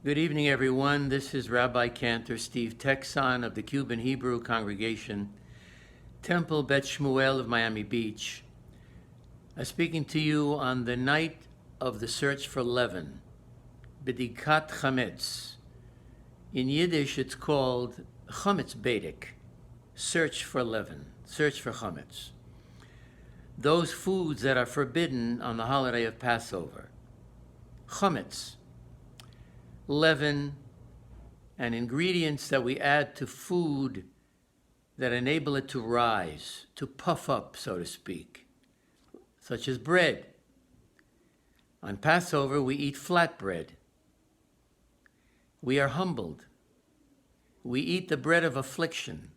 Good evening, everyone. This is Rabbi Cantor Steve Texon of the Cuban Hebrew congregation, Temple Beth Shmuel of Miami Beach. I'm speaking to you on the night of the search for leaven, Bedikat Chametz. In Yiddish, it's called Chametz Bedek, search for leaven, search for chametz. Those foods that are forbidden on the holiday of Passover. Chametz, leaven, and ingredients that we add to food that enable it to rise, to puff up, so to speak, such as bread. On Passover, we eat flatbread. We are humbled. We eat the bread of affliction,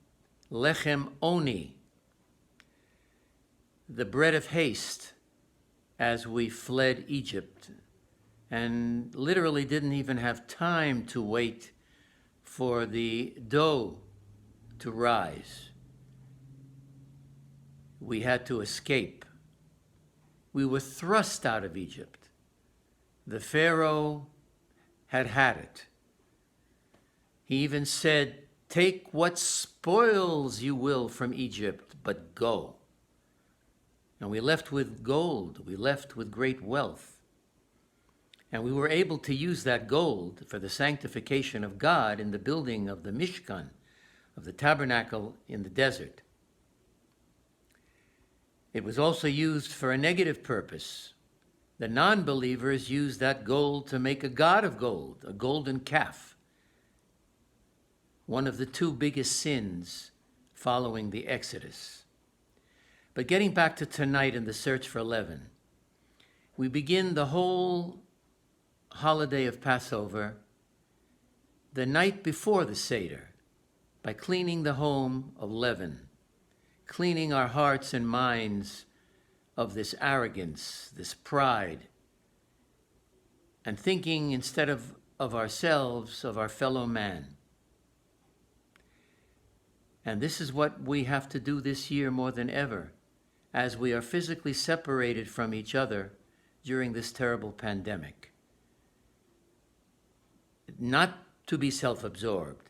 lechem oni, the bread of haste, as we fled Egypt and literally didn't even have time to wait for the dough to rise. We had to escape. We were thrust out of Egypt. The Pharaoh had it. He even said, "Take what spoils you will from Egypt, but go." And we left with gold. We left with great wealth. And we were able to use that gold for the sanctification of God in the building of the Mishkan, of the tabernacle in the desert. It was also used for a negative purpose. The non-believers used that gold to make a god of gold, a golden calf, one of the two biggest sins following the Exodus. But getting back to tonight in the search for leaven, we begin the whole holiday of Passover the night before the Seder by cleaning the home of leaven, cleaning our hearts and minds of this arrogance, this pride, and thinking instead of ourselves, of our fellow man. And this is what we have to do this year more than ever, as we are physically separated from each other during this terrible pandemic. Not to be self-absorbed,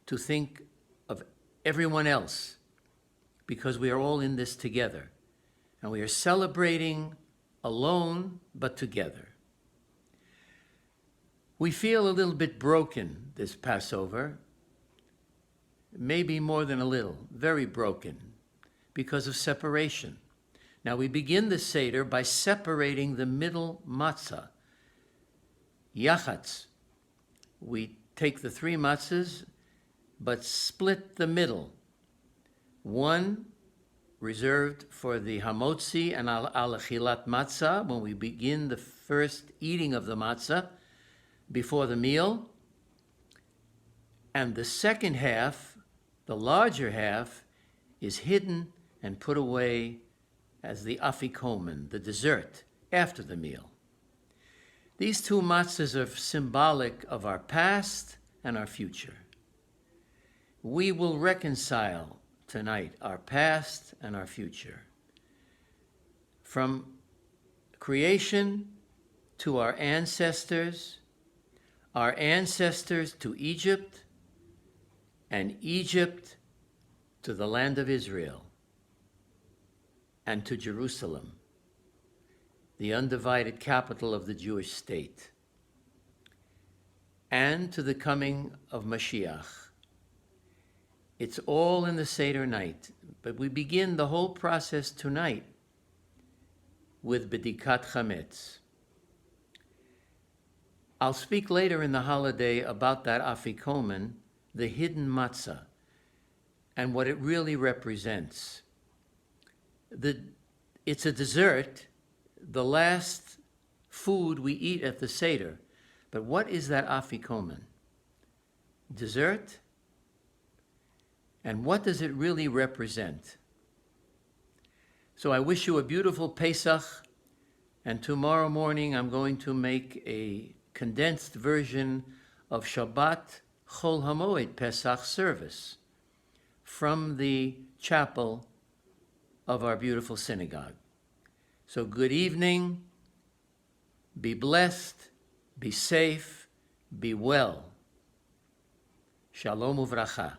to think of everyone else, because we are all in this together, and we are celebrating alone but together. We feel a little bit broken this Passover, maybe more than a little, very broken, because of separation. Now we begin the Seder by separating the middle matzah, yachatz. We take the three matzahs, but split the middle. One reserved for the hamotzi and al-achilat matzah, when we begin the first eating of the matzah before the meal. And the second half, the larger half, is hidden and put away as the afikomen, the dessert, after the meal. These two matzahs are symbolic of our past and our future. We will reconcile tonight our past and our future. From creation to our ancestors to Egypt, and Egypt to the land of Israel, and to Jerusalem, the undivided capital of the Jewish state, and to the coming of Mashiach. It's all in the Seder night, but we begin the whole process tonight with Bedikat Chametz. I'll speak later in the holiday about that afikomen, the hidden matzah, and what it really represents. It's a dessert, the last food we eat at the Seder. But what is that afikomen? Dessert? And what does it really represent? So I wish you a beautiful Pesach, and tomorrow morning I'm going to make a condensed version of Shabbat Chol HaMoed Pesach service from the chapel of our beautiful synagogue. So good evening, be blessed, be safe, Be well. Shalom uvracha.